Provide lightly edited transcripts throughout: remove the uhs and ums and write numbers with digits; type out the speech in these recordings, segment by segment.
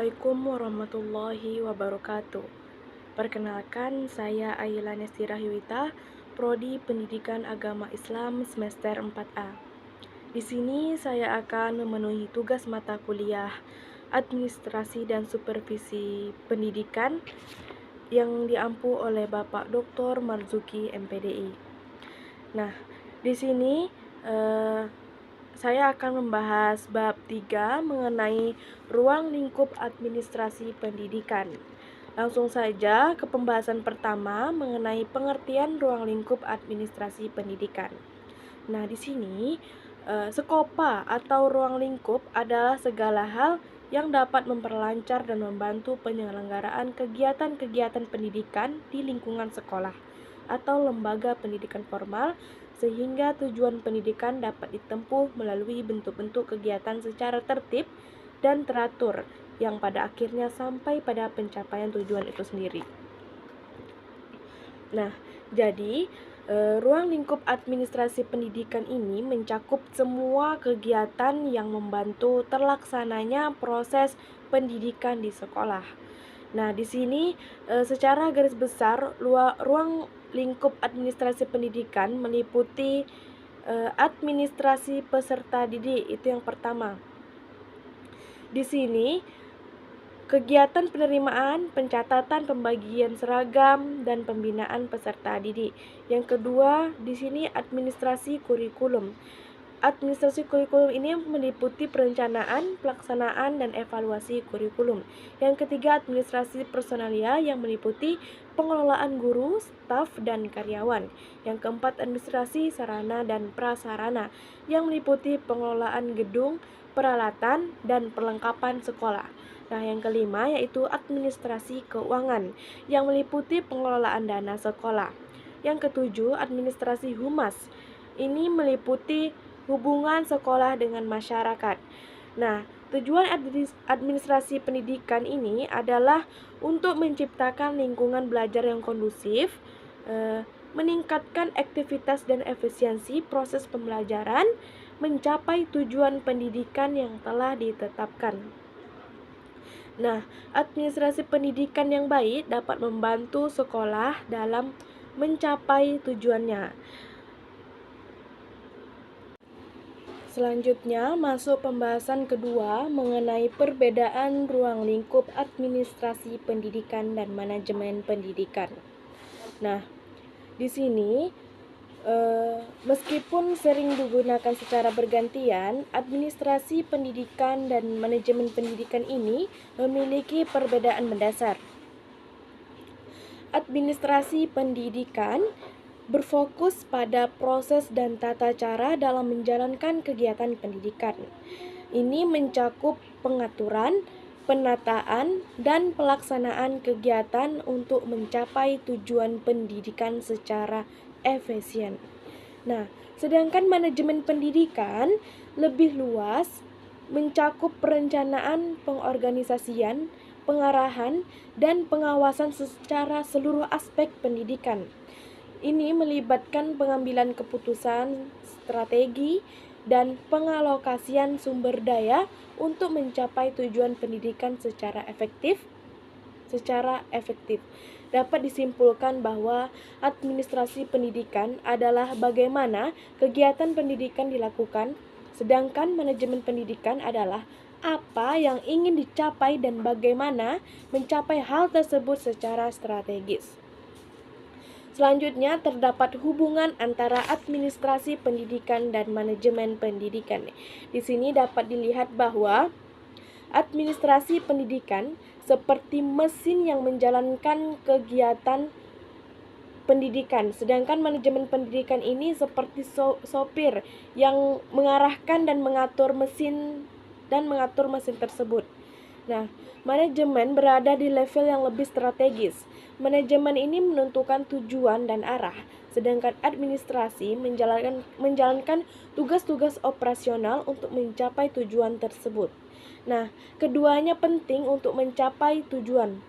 Assalamualaikum warahmatullahi wabarakatuh. Perkenalkan, saya Ayla Nestira Hiwita, Prodi Pendidikan Agama Islam semester 4A. Di sini saya akan memenuhi tugas mata kuliah Administrasi dan Supervisi Pendidikan yang diampu oleh Bapak Dr. Marzuki MPDI. Nah, di sini saya akan membahas bab 3 mengenai ruang lingkup administrasi pendidikan. Langsung saja ke pembahasan pertama mengenai pengertian ruang lingkup administrasi pendidikan. Nah, di sini skopa atau ruang lingkup adalah segala hal yang dapat memperlancar dan membantu penyelenggaraan kegiatan-kegiatan pendidikan di lingkungan sekolah atau lembaga pendidikan formal, sehingga tujuan pendidikan dapat ditempuh melalui bentuk-bentuk kegiatan secara tertib dan teratur yang pada akhirnya sampai pada pencapaian tujuan itu sendiri. Nah, jadi ruang lingkup administrasi pendidikan ini mencakup semua kegiatan yang membantu terlaksananya proses pendidikan di sekolah. Nah, di sini secara garis besar ruang lingkup administrasi pendidikan meliputi administrasi peserta didik, itu yang pertama. Di sini kegiatan penerimaan, pencatatan, pembagian seragam, dan pembinaan peserta didik. Yang kedua, di sini administrasi kurikulum. Administrasi kurikulum ini meliputi perencanaan, pelaksanaan, dan evaluasi kurikulum. Yang ketiga, administrasi personalia yang meliputi pengelolaan guru, staf, dan karyawan. Yang keempat, administrasi sarana dan prasarana yang meliputi pengelolaan gedung, peralatan, dan perlengkapan sekolah. Nah, yang kelima yaitu administrasi keuangan yang meliputi pengelolaan dana sekolah. Yang ketujuh, administrasi humas. Ini meliputi hubungan sekolah dengan masyarakat. Nah, tujuan administrasi pendidikan ini adalah untuk menciptakan lingkungan belajar yang kondusif, meningkatkan aktivitas dan efisiensi proses pembelajaran, mencapai tujuan pendidikan yang telah ditetapkan. Nah, administrasi pendidikan yang baik dapat membantu sekolah dalam mencapai tujuannya. Selanjutnya, masuk pembahasan kedua mengenai perbedaan ruang lingkup administrasi pendidikan dan manajemen pendidikan. Nah, di sini meskipun sering digunakan secara bergantian, administrasi pendidikan dan manajemen pendidikan ini memiliki perbedaan mendasar. Administrasi pendidikan berfokus pada proses dan tata cara dalam menjalankan kegiatan pendidikan. Ini mencakup pengaturan, penataan, dan pelaksanaan kegiatan untuk mencapai tujuan pendidikan secara efisien. Nah, sedangkan manajemen pendidikan lebih luas, mencakup perencanaan, pengorganisasian, pengarahan, dan pengawasan secara seluruh aspek pendidikan. Ini melibatkan pengambilan keputusan, strategi, dan pengalokasian sumber daya untuk mencapai tujuan pendidikan secara efektif. Dapat disimpulkan bahwa administrasi pendidikan adalah bagaimana kegiatan pendidikan dilakukan, sedangkan manajemen pendidikan adalah apa yang ingin dicapai dan bagaimana mencapai hal tersebut secara strategis. Selanjutnya, terdapat hubungan antara administrasi pendidikan dan manajemen pendidikan. Di sini dapat dilihat bahwa administrasi pendidikan seperti mesin yang menjalankan kegiatan pendidikan, sedangkan manajemen pendidikan ini seperti sopir yang mengarahkan dan mengatur mesin tersebut. Nah, manajemen berada di level yang lebih strategis. Manajemen ini menentukan tujuan dan arah, sedangkan administrasi menjalankan tugas-tugas operasional untuk mencapai tujuan tersebut. Nah, keduanya penting untuk mencapai tujuan.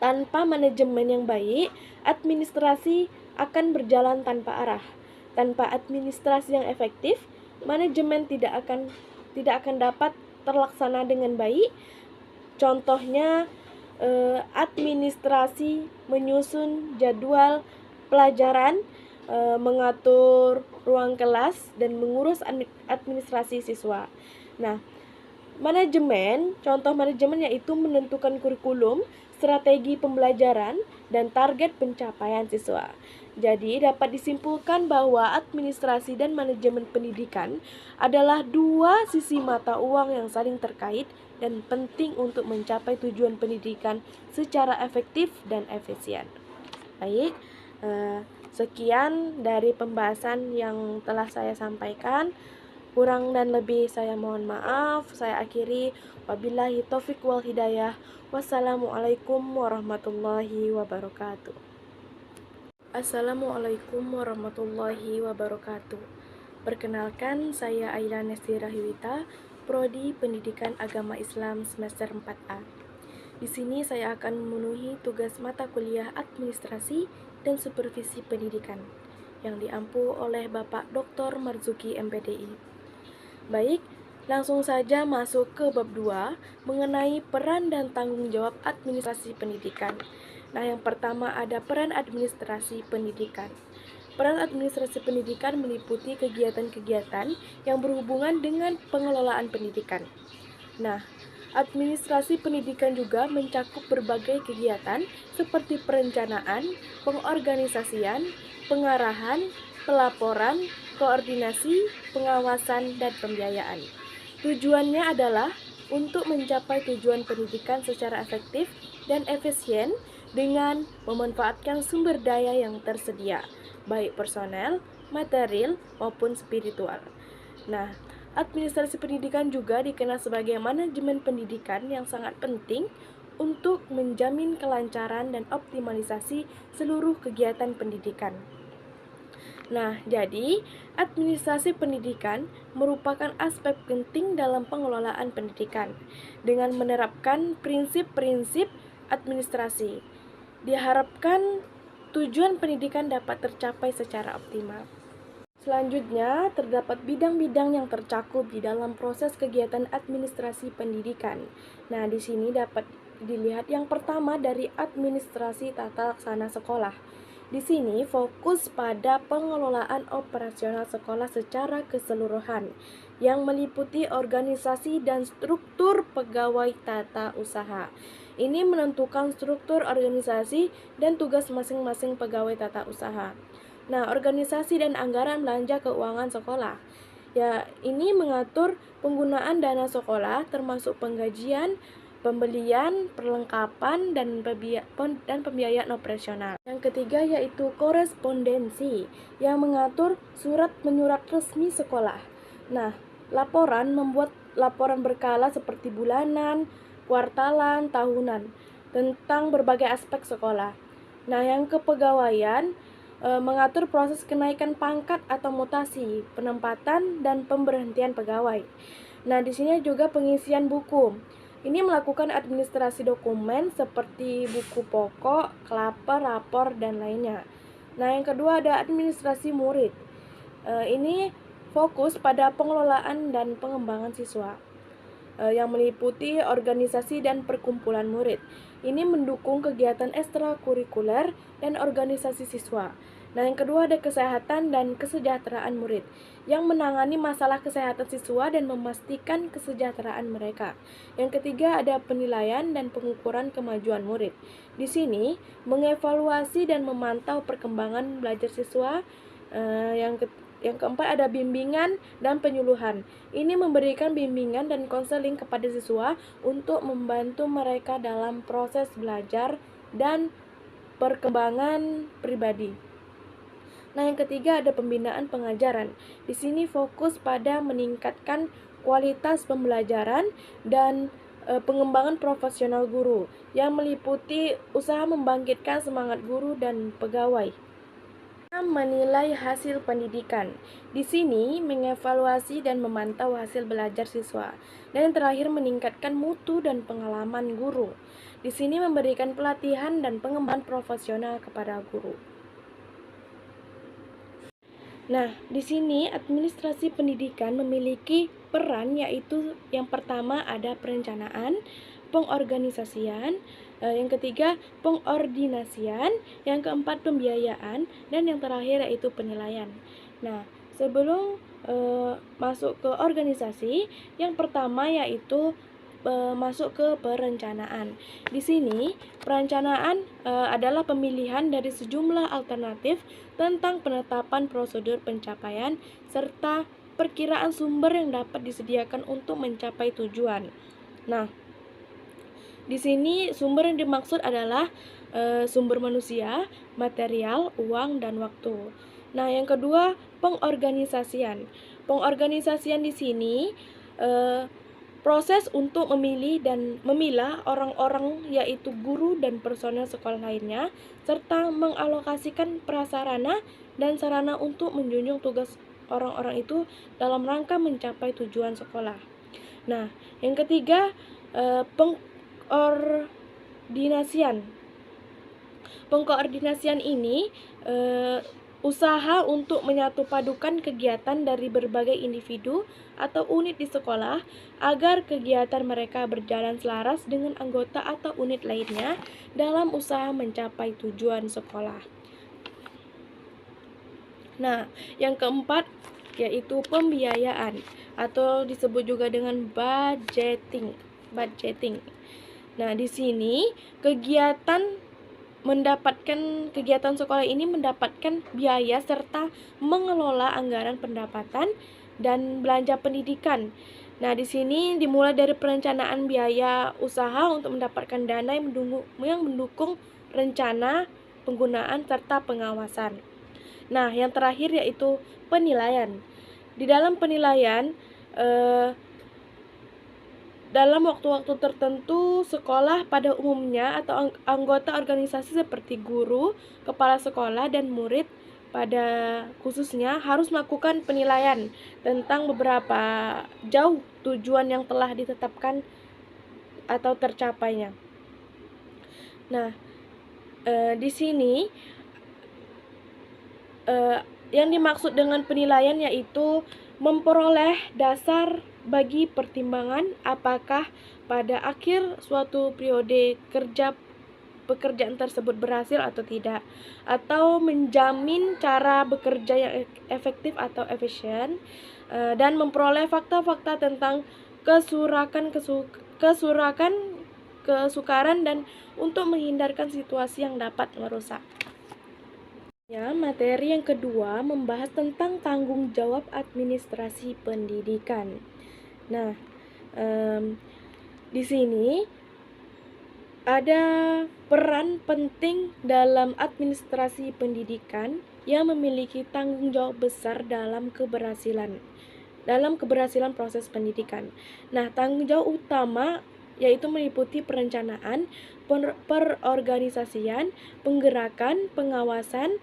Tanpa manajemen yang baik, administrasi akan berjalan tanpa arah. Tanpa administrasi yang efektif, manajemen tidak akan dapat terlaksana dengan baik, Contohnya administrasi, menyusun jadwal pelajaran, mengatur ruang kelas, dan mengurus administrasi siswa. Nah, contoh manajemen yaitu menentukan kurikulum, strategi pembelajaran, dan target pencapaian siswa. Jadi, dapat disimpulkan bahwa administrasi dan manajemen pendidikan adalah dua sisi mata uang yang saling terkait dan penting untuk mencapai tujuan pendidikan secara efektif dan efisien. Baik, sekian dari pembahasan yang telah saya sampaikan. Kurang dan lebih saya mohon maaf. Saya akhiri. Wabillahi taufiq wal hidayah. Wassalamualaikum warahmatullahi wabarakatuh. Assalamualaikum warahmatullahi wabarakatuh. Perkenalkan, saya Aila Nestira Hiwita, Prodi Pendidikan Agama Islam semester 4A. Di sini saya akan memenuhi tugas mata kuliah Administrasi dan Supervisi Pendidikan yang diampu oleh Bapak Dr. Marzuki MPDI. Baik, langsung saja masuk ke bab 2 mengenai peran dan tanggung jawab administrasi pendidikan. Nah, yang pertama ada peran administrasi pendidikan. Peran administrasi pendidikan meliputi kegiatan-kegiatan yang berhubungan dengan pengelolaan pendidikan. Nah, administrasi pendidikan juga mencakup berbagai kegiatan seperti perencanaan, pengorganisasian, pengarahan, pelaporan, koordinasi, pengawasan, dan pembiayaan. Tujuannya adalah untuk mencapai tujuan pendidikan secara efektif dan efisien dengan memanfaatkan sumber daya yang tersedia, baik personel, material, maupun spiritual. Nah, administrasi pendidikan juga dikenal sebagai manajemen pendidikan yang sangat penting untuk menjamin kelancaran dan optimalisasi seluruh kegiatan pendidikan. Nah, jadi administrasi pendidikan merupakan aspek penting dalam pengelolaan pendidikan dengan menerapkan prinsip-prinsip administrasi. Diharapkan tujuan pendidikan dapat tercapai secara optimal. Selanjutnya, terdapat bidang-bidang yang tercakup di dalam proses kegiatan administrasi pendidikan. Nah, di sini dapat dilihat yang pertama dari administrasi tata laksana sekolah. Di sini fokus pada pengelolaan operasional sekolah secara keseluruhan yang meliputi organisasi dan struktur pegawai tata usaha. Ini menentukan struktur organisasi dan tugas masing-masing pegawai tata usaha. Nah, organisasi dan anggaran belanja keuangan sekolah. Ya, ini mengatur penggunaan dana sekolah termasuk penggajian, pembelian, perlengkapan, dan pembiayaan operasional. Yang ketiga yaitu korespondensi yang mengatur surat menyurat resmi sekolah. Nah, membuat laporan berkala seperti bulanan, kuartalan, tahunan tentang berbagai aspek sekolah. Nah, yang kepegawaian mengatur proses kenaikan pangkat atau mutasi, penempatan, dan pemberhentian pegawai. Nah, di sini juga pengisian buku. Ini melakukan administrasi dokumen seperti buku pokok, klaper, rapor, dan lainnya. Nah, yang kedua ada administrasi murid. Ini fokus pada pengelolaan dan pengembangan siswa yang meliputi organisasi dan perkumpulan murid. Ini mendukung kegiatan ekstrakurikuler dan organisasi siswa. Nah, yang kedua ada kesehatan dan kesejahteraan murid yang menangani masalah kesehatan siswa dan memastikan kesejahteraan mereka. Yang ketiga ada penilaian dan pengukuran kemajuan murid. Di sini mengevaluasi dan memantau perkembangan belajar siswa. Yang keempat ada bimbingan dan penyuluhan. Ini memberikan bimbingan dan konseling kepada siswa untuk membantu mereka dalam proses belajar dan perkembangan pribadi. Nah, yang ketiga ada pembinaan pengajaran. Di sini fokus pada meningkatkan kualitas pembelajaran dan pengembangan profesional guru yang meliputi usaha membangkitkan semangat guru dan pegawai. Menilai hasil pendidikan. Di sini mengevaluasi dan memantau hasil belajar siswa. Dan yang terakhir meningkatkan mutu dan pengalaman guru. Di sini memberikan pelatihan dan pengembangan profesional kepada guru. Nah, di sini administrasi pendidikan memiliki peran yaitu yang pertama ada perencanaan, pengorganisasian, yang ketiga pengordinasian, yang keempat pembiayaan, dan yang terakhir yaitu penilaian. Nah, sebelum masuk ke organisasi, yang pertama yaitu masuk ke perencanaan. Di sini, perencanaan adalah pemilihan dari sejumlah alternatif tentang penetapan prosedur pencapaian serta perkiraan sumber yang dapat disediakan untuk mencapai tujuan. Nah, di sini sumber yang dimaksud adalah sumber manusia, material, uang, dan waktu. Nah, yang kedua, pengorganisasian. Pengorganisasian di sini proses untuk memilih dan memilah orang-orang yaitu guru dan personel sekolah lainnya serta mengalokasikan prasarana dan sarana untuk menjunjung tugas orang-orang itu dalam rangka mencapai tujuan sekolah. Nah, yang ketiga, pengkoordinasian. Pengkoordinasian ini usaha untuk menyatupadukan kegiatan dari berbagai individu atau unit di sekolah agar kegiatan mereka berjalan selaras dengan anggota atau unit lainnya dalam usaha mencapai tujuan sekolah. Nah, yang keempat yaitu pembiayaan atau disebut juga dengan budgeting. Nah, di sini kegiatan sekolah ini mendapatkan biaya serta mengelola anggaran pendapatan dan belanja pendidikan. Nah, di sini dimulai dari perencanaan biaya usaha untuk mendapatkan dana yang mendukung rencana penggunaan serta pengawasan. Nah, yang terakhir yaitu penilaian. Di dalam penilaian, dalam waktu-waktu tertentu, sekolah pada umumnya atau anggota organisasi seperti guru, kepala sekolah, dan murid pada khususnya harus melakukan penilaian tentang beberapa jauh tujuan yang telah ditetapkan atau tercapainya. Nah, di sini yang dimaksud dengan penilaian yaitu memperoleh dasar bagi pertimbangan apakah pada akhir suatu periode pekerjaan tersebut berhasil atau tidak, atau menjamin cara bekerja yang efektif atau efisien, dan memperoleh fakta-fakta tentang kesukaran dan untuk menghindarkan situasi yang dapat merusak. Ya, materi yang kedua membahas tentang tanggung jawab administrasi pendidikan. Nah, di sini ada peran penting dalam administrasi pendidikan yang memiliki tanggung jawab besar dalam keberhasilan proses pendidikan. Nah, tanggung jawab utama yaitu meliputi perencanaan, perorganisasian, penggerakan, pengawasan,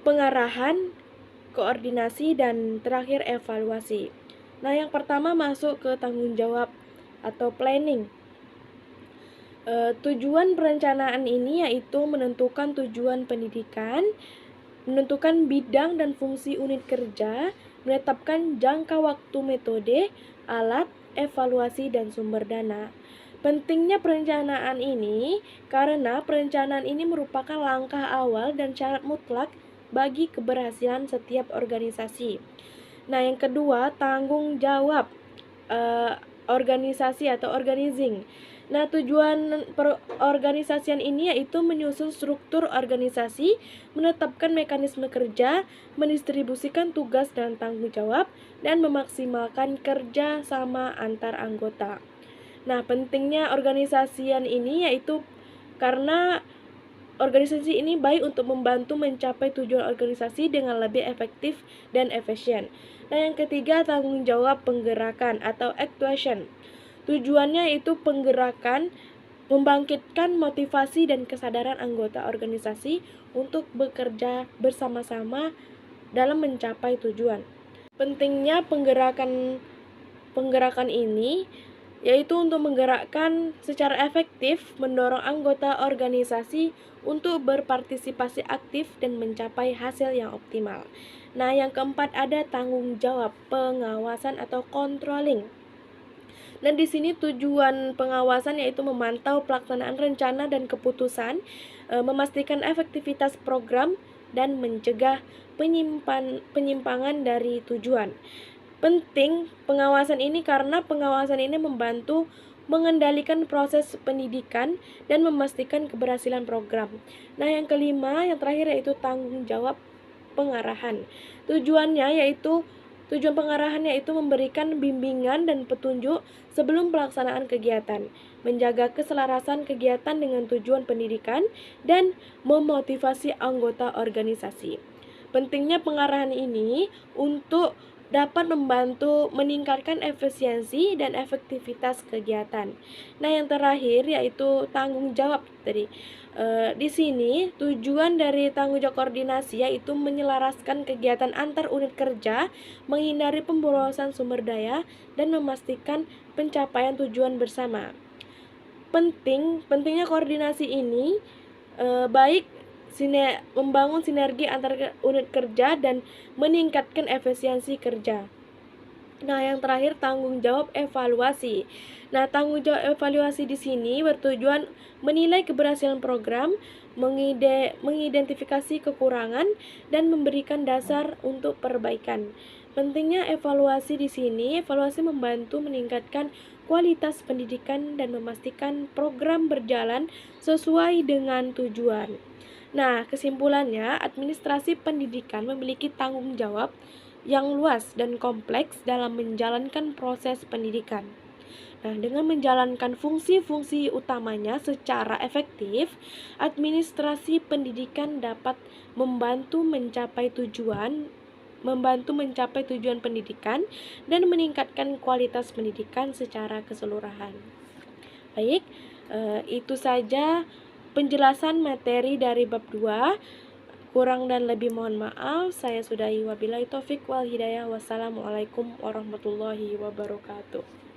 pengarahan, koordinasi, dan terakhir evaluasi. Nah, yang pertama masuk ke tanggung jawab atau planning. Tujuan perencanaan ini yaitu menentukan tujuan pendidikan, menentukan bidang dan fungsi unit kerja, menetapkan jangka waktu metode, alat, evaluasi, dan sumber dana. Pentingnya perencanaan ini karena perencanaan ini merupakan langkah awal dan syarat mutlak bagi keberhasilan setiap organisasi. Nah, yang kedua, tanggung jawab organisasi atau organizing. Nah, tujuan perorganisasian ini yaitu menyusun struktur organisasi, menetapkan mekanisme kerja, mendistribusikan tugas dan tanggung jawab, dan memaksimalkan kerja sama antar anggota. Nah, pentingnya organisasian ini yaitu karena organisasi ini baik untuk membantu mencapai tujuan organisasi dengan lebih efektif dan efisien. Nah, yang ketiga, tanggung jawab penggerakan atau actuation. Tujuannya itu penggerakan, membangkitkan motivasi dan kesadaran anggota organisasi untuk bekerja bersama-sama dalam mencapai tujuan. Pentingnya penggerakan ini yaitu untuk menggerakkan secara efektif, mendorong anggota organisasi untuk berpartisipasi aktif dan mencapai hasil yang optimal. Nah, yang keempat ada tanggung jawab pengawasan atau controlling. Dan di sini tujuan pengawasan yaitu memantau pelaksanaan rencana dan keputusan, memastikan efektivitas program, dan mencegah penyimpangan dari tujuan. Penting pengawasan ini karena pengawasan ini membantu mengendalikan proses pendidikan dan memastikan keberhasilan program. Nah, yang kelima, yang terakhir yaitu tanggung jawab pengarahan. Tujuan pengarahan yaitu memberikan bimbingan dan petunjuk sebelum pelaksanaan kegiatan, menjaga keselarasan kegiatan dengan tujuan pendidikan, dan memotivasi anggota organisasi. Pentingnya pengarahan ini untuk dapat membantu meningkatkan efisiensi dan efektivitas kegiatan. Nah, yang terakhir yaitu tanggung jawab tadi. Di sini tujuan dari tanggung jawab koordinasi yaitu menyelaraskan kegiatan antar unit kerja, menghindari pemborosan sumber daya, dan memastikan pencapaian tujuan bersama. Pentingnya koordinasi ini baik membangun sinergi antar unit kerja dan meningkatkan efisiensi kerja. Nah, yang terakhir tanggung jawab evaluasi. Nah, tanggung jawab evaluasi di sini bertujuan menilai keberhasilan program, mengidentifikasi kekurangan, dan memberikan dasar untuk perbaikan. Pentingnya evaluasi di sini, evaluasi membantu meningkatkan kualitas pendidikan dan memastikan program berjalan sesuai dengan tujuan. Nah, kesimpulannya, administrasi pendidikan memiliki tanggung jawab yang luas dan kompleks dalam menjalankan proses pendidikan. Nah, dengan menjalankan fungsi-fungsi utamanya secara efektif, administrasi pendidikan dapat membantu mencapai tujuan pendidikan dan meningkatkan kualitas pendidikan secara keseluruhan. Baik, itu saja penjelasan materi dari bab 2. Kurang dan lebih mohon maaf. Saya sudahi, wabillahi taufik wal hidayah. Wassalamualaikum warahmatullahi wabarakatuh.